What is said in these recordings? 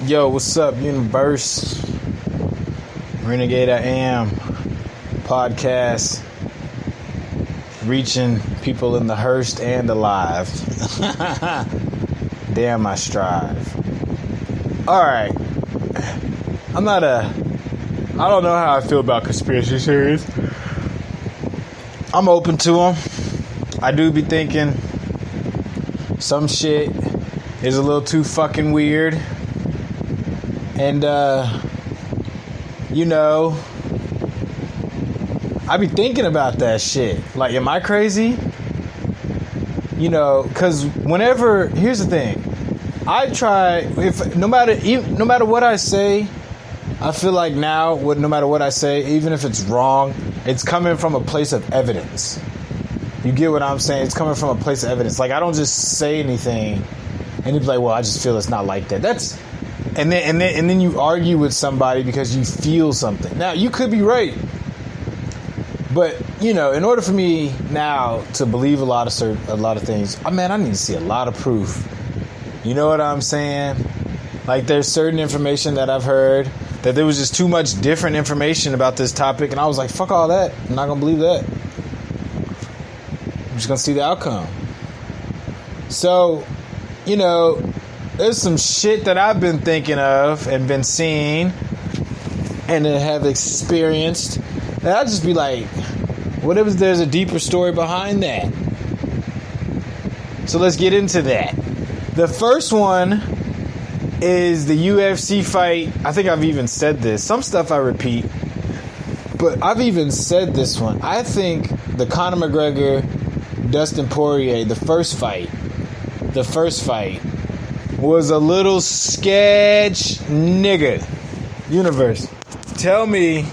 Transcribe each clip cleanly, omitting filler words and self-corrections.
Yo, what's up, universe? Renegade I Am podcast, reaching people in the hearse and alive. Damn, I strive. Alright, I don't know how I feel about conspiracy theories. I'm open to them. I do be thinking some shit is a little too fucking weird. And, I be thinking about that shit. Like, am I crazy? Because here's the thing. I try, no matter what I say, I feel like now, no matter what I say, even if it's wrong, it's coming from a place of evidence. You get what I'm saying? It's coming from a place of evidence. Like, I don't just say anything and you'd be like, well, I just feel it's not like that. And then you argue with somebody because you feel something. Now, you could be right. But, in order for me now to believe a lot of things, I need to see a lot of proof. You know what I'm saying? Like, there's certain information that I've heard that there was just too much different information about this topic. And I was like, fuck all that. I'm not going to believe that. I'm just going to see the outcome. So, there's some shit that I've been thinking of and been seeing and have experienced. And I'll just be like, what if there's a deeper story behind that? So let's get into that. The first one is the UFC fight. I think I've even said this. Some stuff I repeat. But I've even said this one. I think the Conor McGregor, Dustin Poirier, the first fight was a little sketch, nigga. Universe, tell me,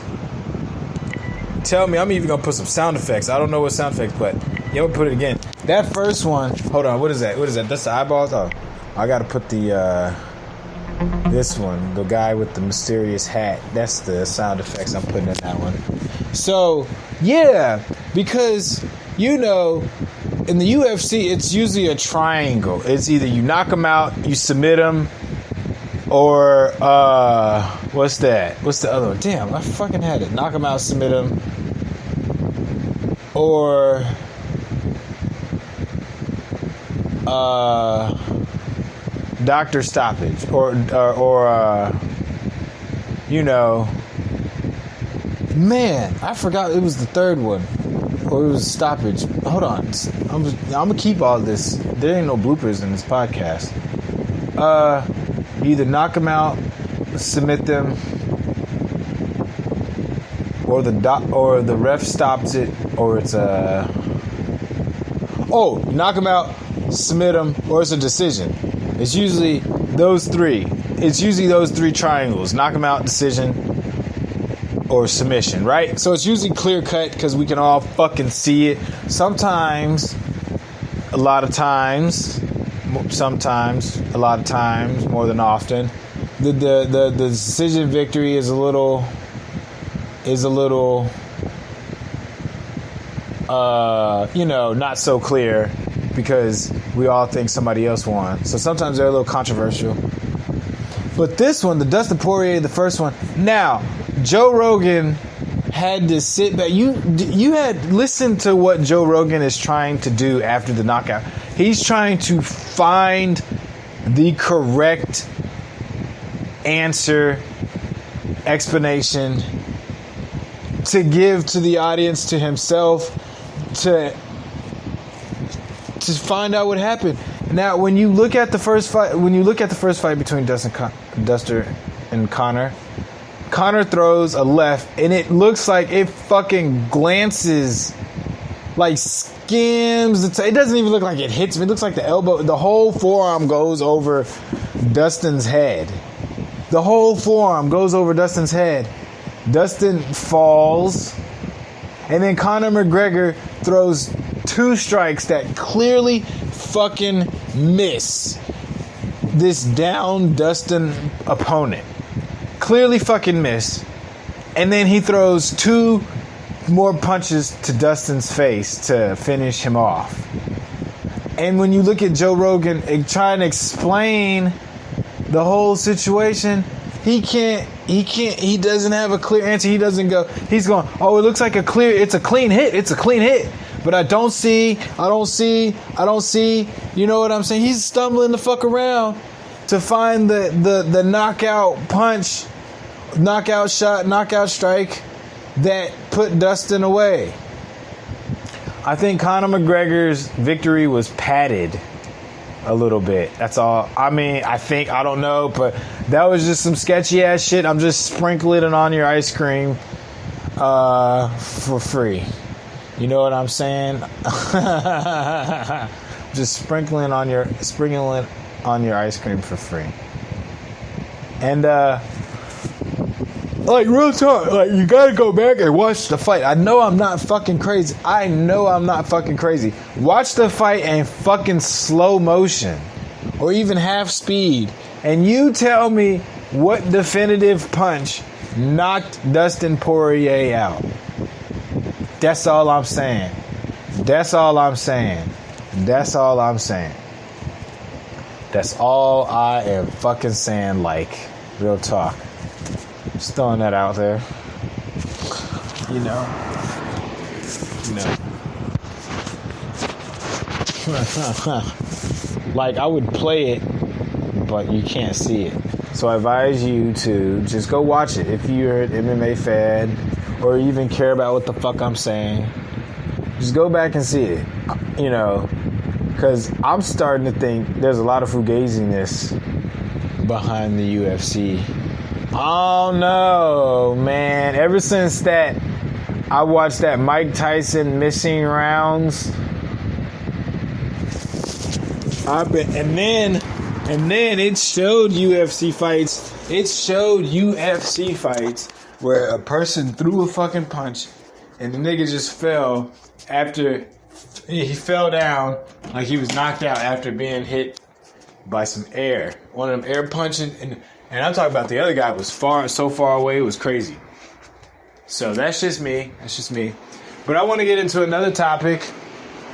I'm even gonna put some sound effects. I don't know what sound effects, but yeah, I'm gonna put it again. That first one, hold on, what is that? That's the eyeballs? Oh, I gotta put this one, the guy with the mysterious hat. That's the sound effects I'm putting in that one. So, yeah, because, in the UFC, it's usually a triangle. It's either you knock them out, you submit them, or, what's that? What's the other one? Damn, I fucking had it. Knock them out, submit them, or, doctor stoppage, or, man, I forgot it was the third one. Or it was stoppage. Hold on. I'm going to keep all this. There ain't no bloopers in this podcast. You either knock them out, submit them, or the ref stops it, or it's knock them out, submit them, or it's a decision. It's usually those three. It's usually those three triangles. Knock them out, decision, or submission, right? So it's usually clear cut because we can all fucking see it. Sometimes, a lot of times, more than often, the decision victory is a little not so clear because we all think somebody else won. So sometimes they're a little controversial. But this one, the Dustin Poirier, the first one. Now, Joe Rogan had to sit back. You had listened to what Joe Rogan is trying to do after the knockout. He's trying to find the correct answer, explanation to give to the audience, to himself, to find out what happened. Now, when you look at the first fight between Dustin and Conor throws a left, and it looks like it fucking glances, like skims. It doesn't even look like it hits me. It looks like the elbow, the whole forearm goes over Dustin's head. The whole forearm goes over Dustin's head. Dustin falls, and then Conor McGregor throws two strikes that clearly fucking miss this down Dustin opponent. Clearly fucking miss. And then he throws two more punches to Dustin's face to finish him off. And when you look at Joe Rogan trying to explain the whole situation, he doesn't have a clear answer. He's going, oh, it looks like it's a clean hit. But I don't see. You know what I'm saying? He's stumbling the fuck around to find the knockout punch, knockout shot, knockout strike that put Dustin away. I think Conor McGregor's victory was padded a little bit. That's all. I mean, I don't know, but that was just some sketchy ass shit. I'm just sprinkling it on your ice cream for free. You know what I'm saying? Just sprinkling on your ice cream for free. And like, real talk, like, you gotta go back and watch the fight. I know I'm not fucking crazy. Watch the fight in fucking slow motion or even half speed, and you tell me what definitive punch knocked Dustin Poirier out. That's all I'm saying. That's all I am fucking saying, like, real talk. Just throwing that out there. You know. Like, I would play it, but you can't see it. So I advise you to just go watch it if you're an MMA fan or even care about what the fuck I'm saying. Just go back and see it. You know, because I'm starting to think there's a lot of fugaziness behind the UFC. Oh no, man. Ever since that, I watched that Mike Tyson missing rounds. And then it showed UFC fights. Where a person threw a fucking punch and the nigga just fell after he fell down, like he was knocked out after being hit by some air. One of them air punching, and I'm talking about the other guy was so far away, it was crazy. So that's just me. But I want to get into another topic,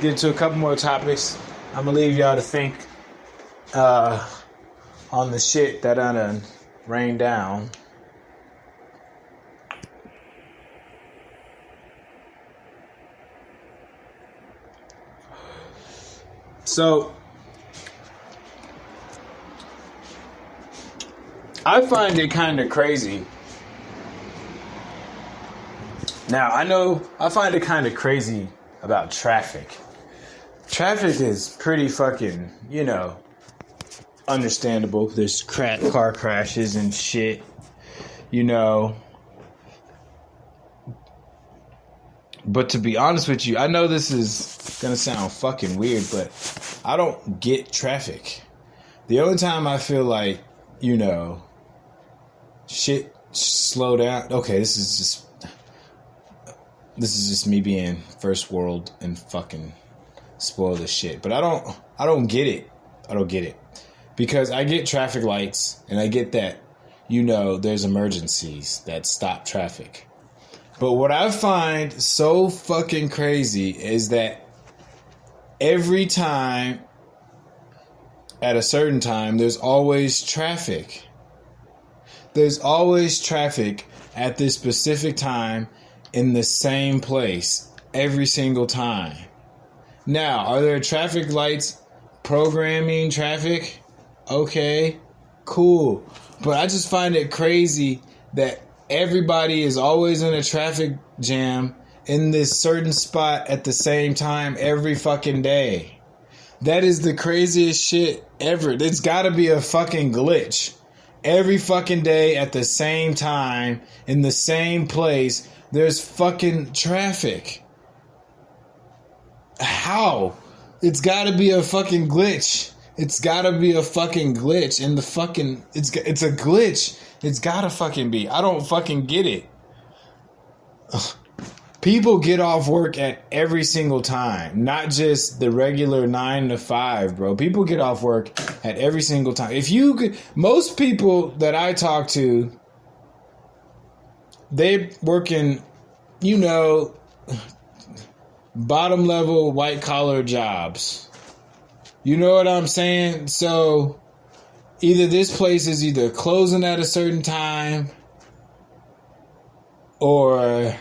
get into a couple more topics. I'm going to leave y'all to think on the shit that I done rained down. So, I find it kind of crazy. Now, I find it kind of crazy about traffic. Traffic is pretty fucking, understandable. There's car crashes and shit, But to be honest with you, I know this is gonna sound fucking weird, but I don't get traffic. The only time I feel like, shit slow down. Okay, this is just me being first world and fucking spoiled as shit. But I don't get it. Because I get traffic lights and I get that, there's emergencies that stop traffic. But what I find so fucking crazy is that every time, at a certain time, there's always traffic. There's always traffic at this specific time in the same place every single time. Now, are there traffic lights programming traffic? Okay, cool. But I just find it crazy that everybody is always in a traffic jam in this certain spot at the same time every fucking day. That is the craziest shit ever. There's gotta be a fucking glitch. Every fucking day at the same time in the same place, there's fucking traffic. How? It's gotta be a fucking glitch. It's gotta be a fucking glitch in the fucking... It's a glitch. It's gotta fucking be. I don't fucking get it. Ugh. People get off work at every single time. Not just the regular 9 to 5, bro. People get off work at every single time. Most people that I talk to, they working, bottom level white collar jobs. You know what I'm saying? So, either this place is either closing at a certain time or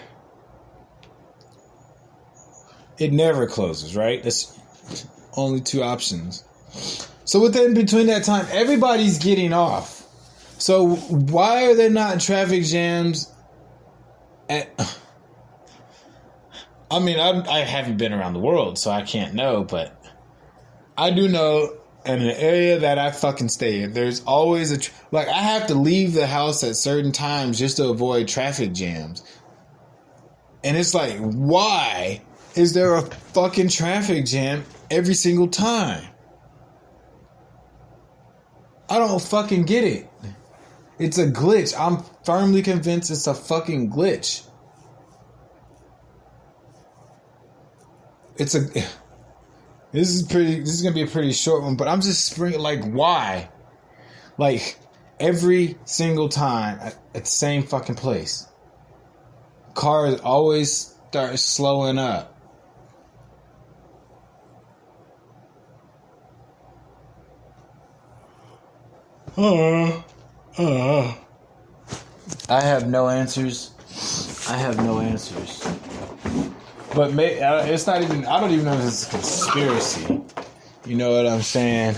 it never closes, right? That's only two options. So within between that time, everybody's getting off. So why are there not traffic jams I mean, I haven't been around the world, so I can't know, but I do know in the area that I fucking stay in, there's always I have to leave the house at certain times just to avoid traffic jams. And it's like, why is there a fucking traffic jam every single time? I don't fucking get it. It's a glitch. I'm firmly convinced it's a fucking glitch. This is gonna be a pretty short one, but I'm just like, why? Like, every single time at the same fucking place, cars always start slowing up. I have no answers. But it's not even, I don't even know if it's a conspiracy. You know what I'm saying?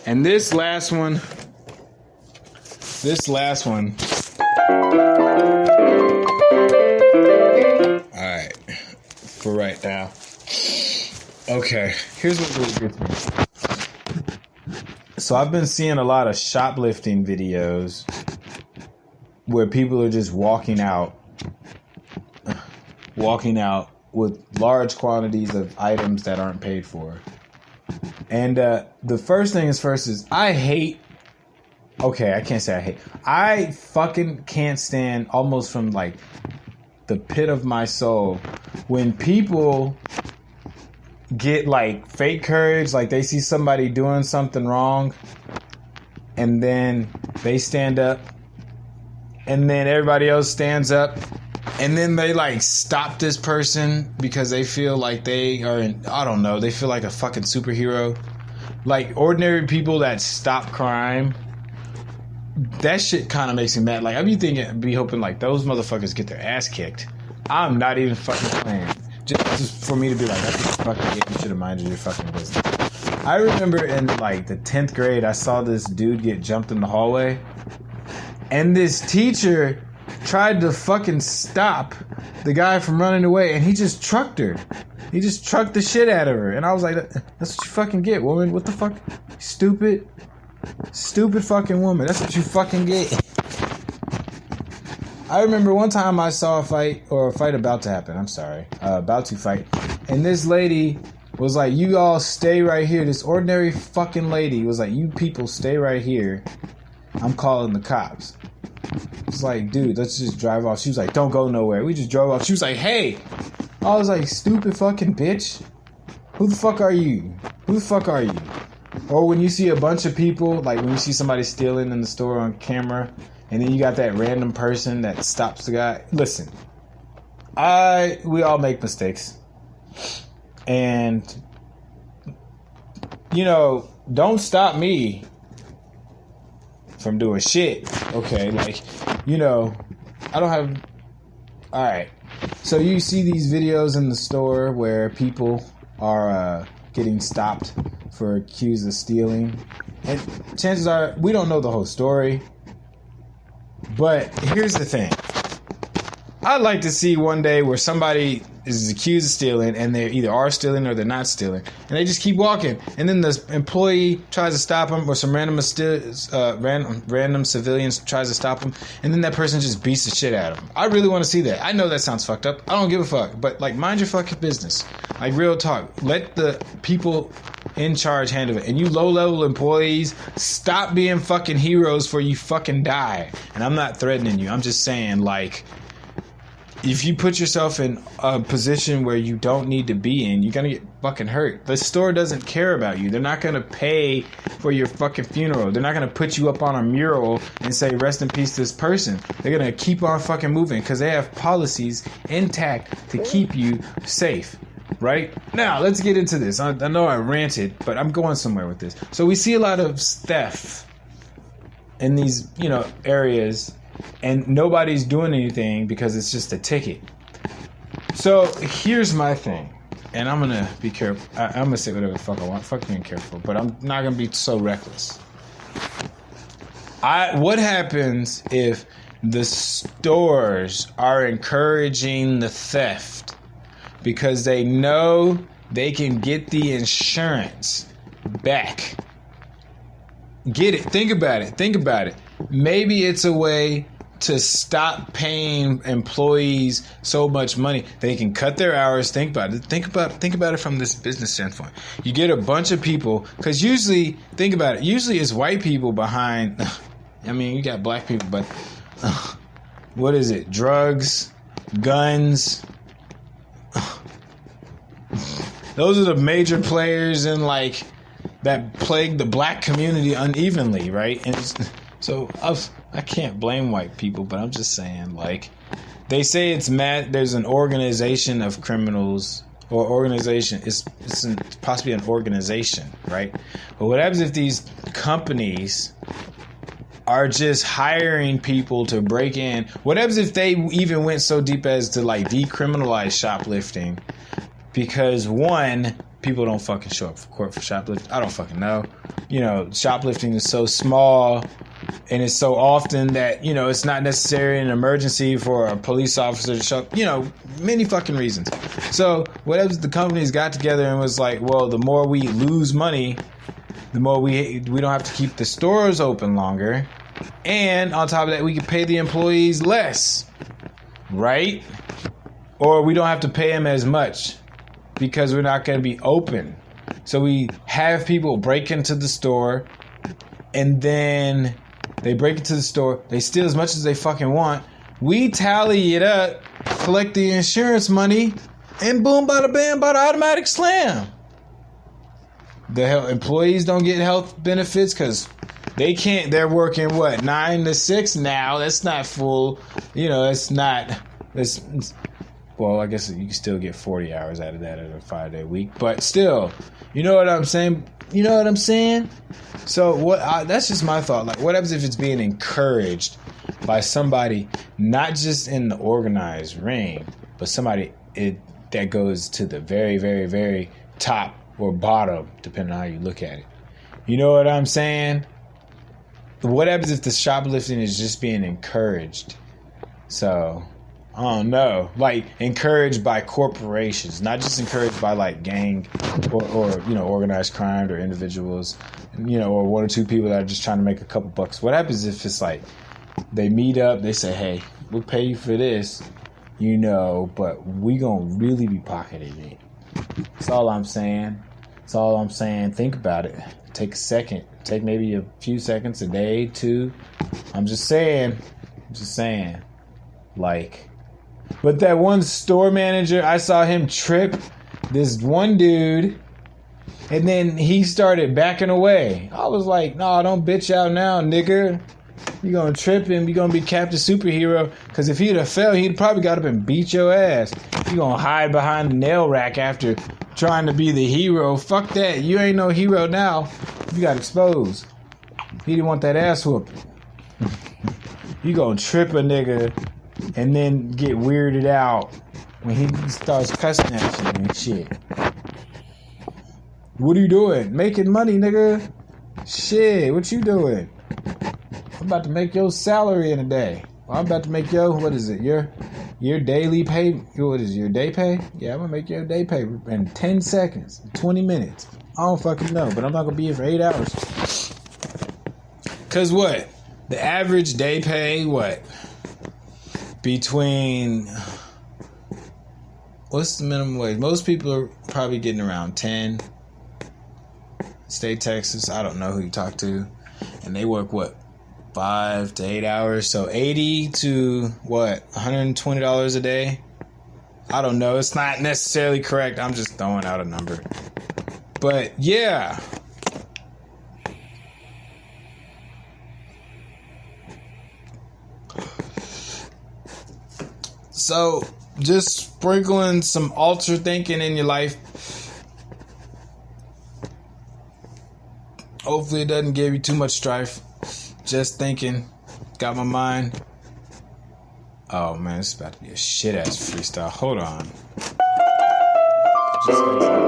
And this last one. Alright. For right now. Okay. Here's what really gets me. So I've been seeing a lot of shoplifting videos where people are just walking out with large quantities of items that aren't paid for. And the first thing is I fucking can't stand, almost from like the pit of my soul, when people get like fake courage, like they see somebody doing something wrong and then they stand up and then everybody else stands up and then they like stop this person because they feel like they are they feel like a fucking superhero. Like ordinary people that stop crime, that shit kind of makes me mad. Like I be hoping like those motherfuckers get their ass kicked. I'm not even fucking playing. Just for me to be like, that's fucking it. You should have minded your fucking business. I remember in like the 10th grade, I saw this dude get jumped in the hallway, and this teacher tried to fucking stop the guy from running away, and he just trucked her. He just trucked the shit out of her, and I was like, that's what you fucking get, woman. What the fuck? Stupid fucking woman. That's what you fucking get. I remember one time I saw a fight about to happen. I'm sorry. About to fight. And this lady was like, you all stay right here. This ordinary fucking lady was like, you people stay right here. I'm calling the cops. It's like, dude, let's just drive off. She was like, don't go nowhere. We just drove off. She was like, hey. I was like, stupid fucking bitch. Who the fuck are you? Or when you see a bunch of people, like when you see somebody stealing in the store on camera, and then you got that random person that stops the guy. Listen, we all make mistakes. And, don't stop me from doing shit. Okay, I don't have... Alright, so you see these videos in the store where people are getting stopped for accused of stealing. And chances are, we don't know the whole story. But here's the thing. I'd like to see one day where somebody is accused of stealing and they either are stealing or they're not stealing. And they just keep walking. And then the employee tries to stop them, or some random civilians tries to stop them. And then that person just beats the shit out of them. I really want to see that. I know that sounds fucked up. I don't give a fuck. But mind your fucking business. Like real talk. Let the people in charge handle it. And you low-level employees, stop being fucking heroes for you fucking die. And I'm not threatening you. I'm just saying, if you put yourself in a position where you don't need to be in, you're going to get fucking hurt. The store doesn't care about you. They're not going to pay for your fucking funeral. They're not going to put you up on a mural and say, rest in peace to this person. They're going to keep on fucking moving because they have policies intact to keep you safe. Right? Now, let's get into this. I know I ranted, but I'm going somewhere with this. So we see a lot of theft in these, areas, and nobody's doing anything because it's just a ticket. So here's my thing, and I'm gonna be careful. I'm gonna say whatever the fuck I want. Fuck being careful, but I'm not gonna be so reckless. What happens if the stores are encouraging the theft because they know they can get the insurance back? Get it. Think about it. Maybe it's a way to stop paying employees so much money. They can cut their hours. Think about it from this business standpoint. You get a bunch of people, because usually it's white people behind. I mean, you got black people, but what is it? Drugs, guns. Those are the major players in that plague the black community unevenly, right? And so I can't blame white people, but I'm just saying, they say it's mad. There's an organization of criminals, or organization. It's possibly an organization, right? But what happens if these companies are just hiring people to break in? What happens if they even went so deep as to decriminalize shoplifting? Because one, people don't fucking show up for court for shoplifting. I don't fucking know. Shoplifting is so small, and it's so often that, it's not necessarily an emergency for a police officer to show up. Many fucking reasons. So what happens if the companies got together and was like, well, the more we lose money, the more we don't have to keep the stores open longer. And on top of that, we can pay the employees less, right? Or we don't have to pay them as much because we're not going to be open. So we have people break into the store, and then they break into the store. They steal as much as they fucking want. We tally it up, collect the insurance money, and boom, bada bam, bada automatic slam. The employees don't get health benefits because they can't. They're working 9 to 6 now. That's not full. It's not. Well, I guess you can still get 40 hours out of that at a 5-day week, but still, you know what I'm saying? So that's just my thought. What happens if it's being encouraged by somebody, not just in the organized ring, but somebody that goes to the very, very, very top or bottom, depending on how you look at it. You know what I'm saying? What happens if the shoplifting is just being encouraged? So, I don't know. Encouraged by corporations, not just encouraged by gang or organized crime or individuals, or one or two people that are just trying to make a couple bucks. What happens if it's they meet up, they say, hey, we'll pay you for this, but we gonna really be pocketing it. That's all I'm saying. Think about it. Take a second. Take maybe a few seconds, a day, 2. I'm just saying. But that one store manager, I saw him trip this one dude, and then he started backing away. I was like, no, don't bitch out now, nigga. You're going to trip him. You're going to be Captain Superhero. Because if he'd have fell, he'd probably got up and beat your ass. You're going to hide behind the nail rack after trying to be the hero. Fuck that. You ain't no hero now. You got exposed. He didn't want that ass whooping. You going to trip a nigga and then get weirded out when he starts cussing at you and shit. What are you doing? Making money, nigga. Shit, what you doing? I'm about to make your salary in a day. I'm about to make your, what is it? Your daily pay. What is it, your day pay? Yeah, I'm gonna make your day pay in 10 seconds, 20 minutes. I don't fucking know, but I'm not gonna be here for 8 hours. Cause what? The average day pay, what? Between, what's the minimum wage? Most people are probably getting around 10. State Texas, I don't know who you talk to. And they work, what, 5 to 8 hours? So 80 to, what, $120 a day? I don't know. It's not necessarily correct. I'm just throwing out a number. But, yeah. So, just sprinkling some ultra thinking in your life. Hopefully it doesn't give you too much strife. Just thinking. Got my mind. Oh man, this is about to be a shit ass freestyle. Hold on. Just